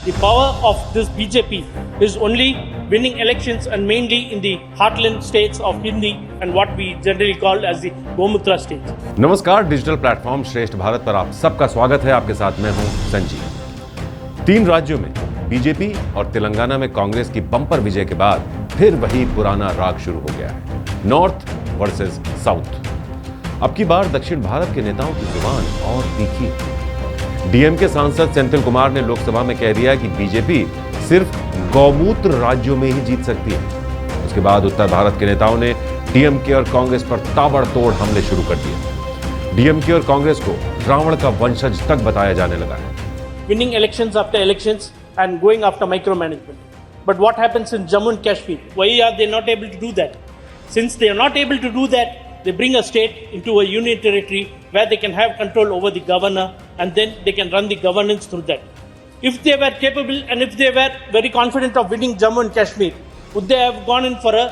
The power of this BJP is only winning elections and mainly in the heartland states of Hindi and what we generally call as the Gomutra states. नमस्कार, digital platform श्रेष्ठ भारत पर आप सबका स्वागत है। आपके साथ मैं हूं संजीव। 3 राज्यों में बीजेपी और तेलंगाना में कांग्रेस की बम्पर विजय के बाद फिर वही पुराना राग शुरू हो गया है, नॉर्थ वर्सेस साउथ। अब की बार दक्षिण भारत के नेताओं की जुबान और तीखी। डीएमके सांसद सेंथिल कुमार ने लोकसभा में कह दिया कि बीजेपी सिर्फ गौमूत्र राज्यों में ही जीत सकती है। उसके बाद उत्तर भारत के नेताओं ने डीएमके और कांग्रेस पर ताबड़तोड़ हमले शुरू कर दिए। डीएमके और कांग्रेस को रावण का वंशज तक बताया जाने लगा है। Winning elections after elections and going after micromanagement. But what happens in Jammu and Kashmir? Why are they not able to do that? Since they are not able to do that, they bring a state into a union territory where they can have control over the governor and then they can run the governance through that. If they were capable and if they were very confident of winning Jammu and Kashmir, would they have gone in for a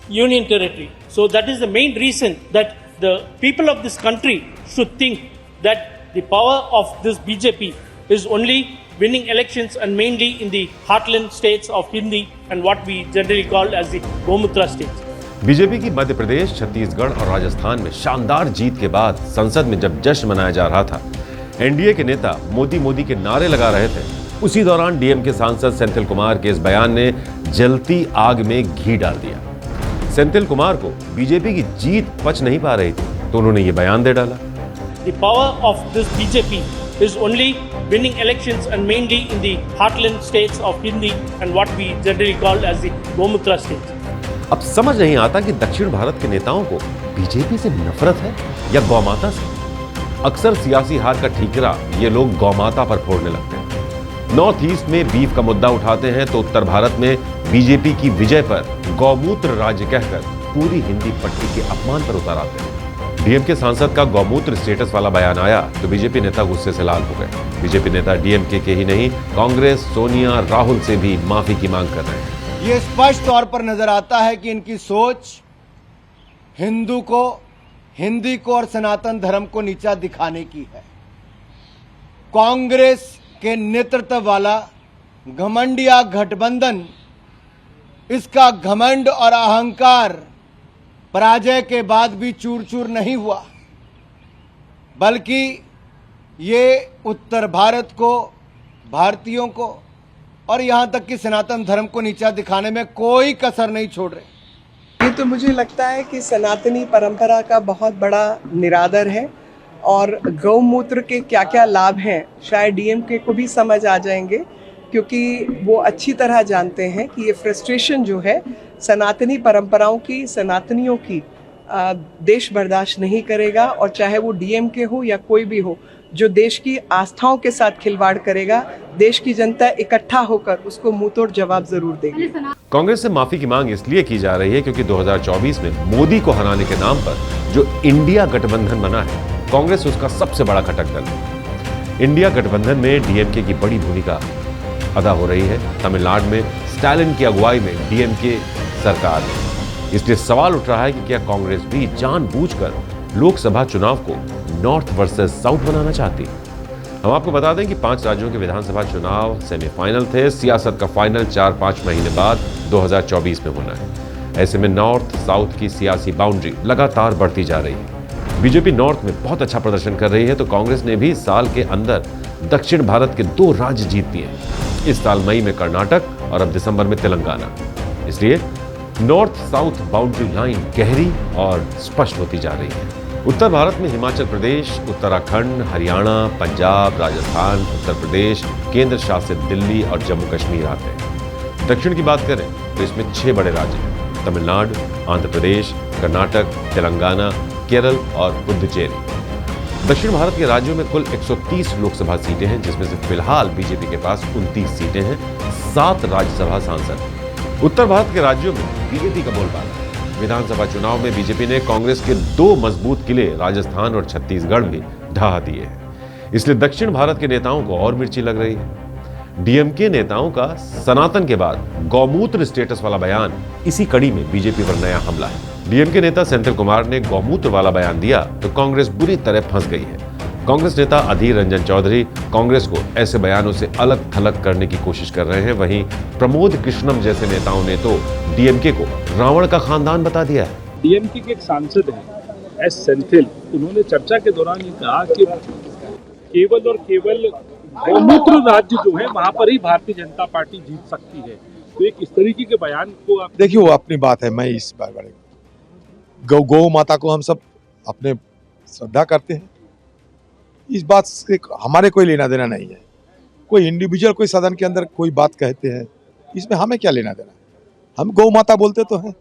union territory? So that is the main reason that the people of this country should think that the power of this BJP is only winning elections and mainly in the heartland states of Hindi and what we generally call as the Gomutra states. BJP की मध्य प्रदेश, छत्तीसगढ़ और राजस्थान में शानदार जीत के बाद संसद में जब जश्न मनाया जा रहा था, एनडीए के नेता मोदी के नारे लगा रहे थे। उसी दौरान डीएम के सांसद सेंथिल कुमार के इस बयान ने जलती आग में घी डाल दिया। सेंथिल कुमार को बीजेपी की जीत पच नहीं पा रही थी, तो उन्होंने ये बयान दे डाला। The power of this BJP is only winning elections and mainly in the heartland states of Hindi and what we generally call as the Gomutra states. अब समझ नहीं आता कि दक्षिण भारत के नेताओं को बीजेपी से नफरत है या गौमाता से। अक्सर सियासी हार का ठीकरा ये लोग गौमाता पर फोड़ने लगते हैं। नॉर्थ ईस्ट में बीफ का मुद्दा उठाते हैं तो उत्तर भारत में बीजेपी की विजय पर गौमूत्र राज्य कहकर पूरी हिंदी पट्टी के अपमान पर उतार आते हैं। डीएमके सांसद का गौमूत्र स्टेटस वाला बयान आया तो बीजेपी नेता गुस्से से लाल हो गए। बीजेपी नेता डीएमके के ही नहीं, कांग्रेस, सोनिया, राहुल से भी माफी की मांग कर रहे हैं। ये स्पष्ट तौर पर नजर आता है कि इनकी सोच हिंदी को और सनातन धर्म को नीचा दिखाने की है। कांग्रेस के नेतृत्व वाला घमंडिया गठबंधन, इसका घमंड और अहंकार पराजय के बाद भी चूर चूर नहीं हुआ, बल्कि ये उत्तर भारत को, भारतीयों को और यहां तक कि सनातन धर्म को नीचा दिखाने में कोई कसर नहीं छोड़ रहे। ये तो मुझे लगता है कि सनातनी परंपरा का बहुत बड़ा निरादर है और गौमूत्र के क्या क्या लाभ हैं शायद डीएमके को भी समझ आ जाएंगे, क्योंकि वो अच्छी तरह जानते हैं कि ये फ्रस्ट्रेशन जो है सनातनी परंपराओं की, सनातनियों की, देश बर्दाश्त नहीं करेगा। और चाहे वो डीएमके हो या कोई भी हो, जो देश की आस्थाओं के साथ खिलवाड़ करेगा, देश की जनता इकट्ठा होकर उसको मुंहतोड़ जवाब जरूर देगी। कांग्रेस से माफी की मांग इसलिए की जा रही है क्योंकि 2024 में मोदी को हराने के नाम पर जो इंडिया गठबंधन बना है, कांग्रेस उसका सबसे बड़ा घटक दल है। इंडिया गठबंधन में डीएमके की बड़ी भूमिका अदा हो रही है। तमिलनाडु में स्टालिन की अगुवाई में डीएमके सरकार है। इसलिए सवाल उठ रहा है कि क्या कांग्रेस भी जानबूझकर लोकसभा चुनाव को नॉर्थ वर्सेस साउथ बनाना चाहती है। हम आपको बता दें कि 5 राज्यों के विधानसभा चुनाव सेमीफाइनल थे। सियासत का फाइनल 4-5 महीने बाद 2024 में होना है। ऐसे में नॉर्थ साउथ की सियासी बाउंड्री लगातार बढ़ती जा रही है। बीजेपी नॉर्थ में बहुत अच्छा प्रदर्शन कर रही है तो कांग्रेस ने भी साल के अंदर दक्षिण भारत के 2 राज्य जीत दिए हैं। इस साल मई में कर्नाटक और अब दिसंबर में तेलंगाना। इसलिए नॉर्थ साउथ बाउंड्री लाइन गहरी और स्पष्ट होती जा रही है। उत्तर भारत में हिमाचल प्रदेश, उत्तराखंड, हरियाणा, पंजाब, राजस्थान, उत्तर प्रदेश, केंद्र शासित दिल्ली और जम्मू कश्मीर आते हैं। दक्षिण की बात करें तो इसमें 6 बड़े राज्य हैं: तमिलनाडु, आंध्र प्रदेश, कर्नाटक, तेलंगाना, केरल और पुडुचेरी। दक्षिण भारत के राज्यों में कुल 130 लोकसभा सीटें हैं, जिसमें से फिलहाल बीजेपी के पास 29 सीटें हैं, 7 राज्यसभा सांसद। उत्तर भारत के राज्यों में बीजेपी का बोलबाला है। विधानसभा चुनाव में बीजेपी ने कांग्रेस के 2 मजबूत किले राजस्थान और छत्तीसगढ़ में ढहा दिए हैं। इसलिए दक्षिण भारत के नेताओं को और मिर्ची लग रही है। डीएमके नेताओं का सनातन के बाद गौमूत्र स्टेटस वाला बयान इसी कड़ी में बीजेपी पर नया हमला है। डीएमके नेता सेंथिल कुमार ने गौमूत्र वाला बयान दिया तो कांग्रेस बुरी तरह फंस गई है। कांग्रेस नेता अधीर रंजन चौधरी कांग्रेस को ऐसे बयानों से अलग थलग करने की कोशिश कर रहे हैं। वहीं प्रमोद कृष्णम जैसे नेताओं ने तो डीएमके को रावण का खानदान बता दिया है। डीएमके के एक सांसद हैं एस सेंथिल, उन्होंने चर्चा के दौरान ये कहा कि केवल और केवल गौमूत्र राज्य जो है वहां पर ही भारतीय जनता पार्टी जीत सकती है। तो एक इस तरीके के बयान को आप देखिए, वो अपनी बात है। मैं इस बारे गौ माता को हम सब अपने श्रद्धा करते हैं, इस बात से हमारे कोई लेना देना नहीं है। कोई इंडिविजुअल कोई सदन के अंदर कोई बात कहते हैं, इसमें हमें क्या लेना देना। हम गौ माता बोलते तो हैं।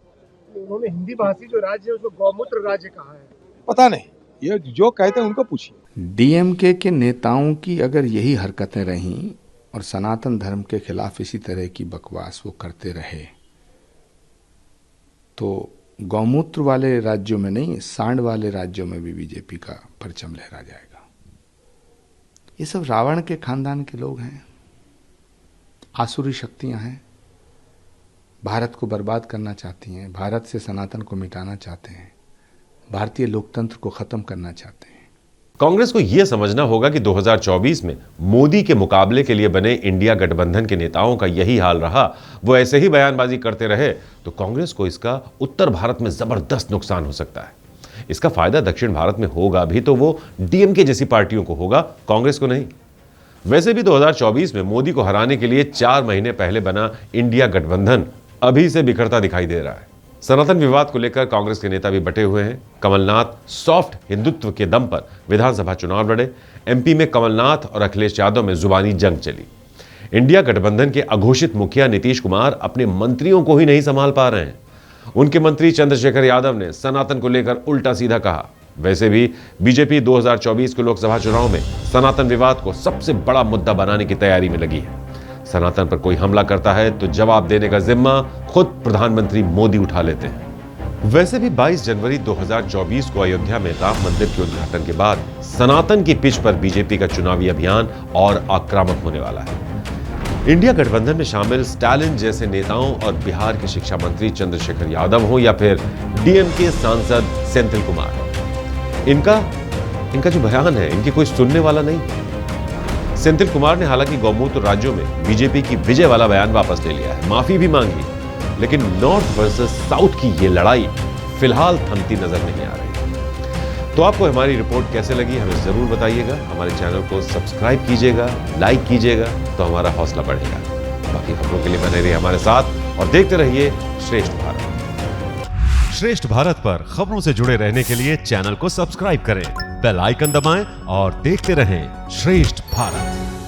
उन्होंने हिंदी भाषी जो राज्य है उसको गौमूत्र राज्य कहा है। पता नहीं, ये जो कहते हैं उनको पूछिए। डीएमके के नेताओं की अगर यही हरकतें रहीं और सनातन धर्म के खिलाफ इसी तरह की बकवास वो करते रहे तो गौमूत्र वाले राज्यों में नहीं, सांड वाले राज्यों में भी बीजेपी का परचम लहरा जाएगा। ये सब रावण के खानदान के लोग हैं, आसुरी शक्तियां हैं, भारत को बर्बाद करना चाहती हैं, भारत से सनातन को मिटाना चाहते हैं, भारतीय लोकतंत्र को खत्म करना चाहते हैं। कांग्रेस को यह समझना होगा कि 2024 में मोदी के मुकाबले के लिए बने इंडिया गठबंधन के नेताओं का यही हाल रहा, वो ऐसे ही बयानबाजी करते रहे तो कांग्रेस को इसका उत्तर भारत में जबरदस्त नुकसान हो सकता है। इसका फायदा दक्षिण भारत में होगा भी तो वो डीएमके जैसी पार्टियों को होगा, कांग्रेस को नहीं। वैसे भी 2024 में मोदी को हराने के लिए 4 महीने पहले बना इंडिया गठबंधन अभी से बिखरता दिखाई दे रहा है। सनातन विवाद को लेकर कांग्रेस के नेता भी बटे हुए हैं। कमलनाथ सॉफ्ट हिंदुत्व के दम पर विधानसभा चुनाव लड़े। एमपी में कमलनाथ और अखिलेश यादव में जुबानी जंग चली। इंडिया गठबंधन के अघोषित मुखिया नीतीश कुमार अपने मंत्रियों को ही नहीं संभाल पा रहे हैं। उनके मंत्री चंद्रशेखर यादव ने सनातन को लेकर उल्टा सीधा कहा। वैसे भी बीजेपी 2024 के लोकसभा चुनाव में सनातन विवाद को सबसे बड़ा मुद्दा बनाने की तैयारी में लगी है। सनातन पर कोई हमला करता है तो जवाब देने का जिम्मा खुद प्रधानमंत्री मोदी उठा लेते हैं। वैसे भी 22 जनवरी 2024 को अयोध्या में राम मंदिर के उद्घाटन के बाद सनातन की पिच पर बीजेपी का चुनावी अभियान और आक्रामक होने वाला है। इंडिया गठबंधन में शामिल स्टालिन जैसे नेताओं और बिहार के शिक्षा मंत्री चंद्रशेखर यादव हो या फिर डीएमके सांसद सेंथिल कुमार, इनका जो बयान है इनकी कोई सुनने वाला नहीं। सेंथिल कुमार ने हालांकि गौमूत्र राज्यों में बीजेपी की विजय वाला बयान वापस ले लिया है, माफी भी मांगी, लेकिन नॉर्थ वर्सेस साउथ की ये लड़ाई फिलहाल थमती नजर नहीं आ रही। तो आपको हमारी रिपोर्ट कैसे लगी हमें जरूर बताइएगा। हमारे चैनल को सब्सक्राइब कीजिएगा, लाइक कीजिएगा तो हमारा हौसला बढ़ेगा। बाकी खबरों के लिए बने रहिए हमारे साथ और देखते रहिए श्रेष्ठ भारत। श्रेष्ठ भारत पर खबरों से जुड़े रहने के लिए चैनल को सब्सक्राइब करें, बेल आइकन दबाएं और देखते रहें श्रेष्ठ भारत।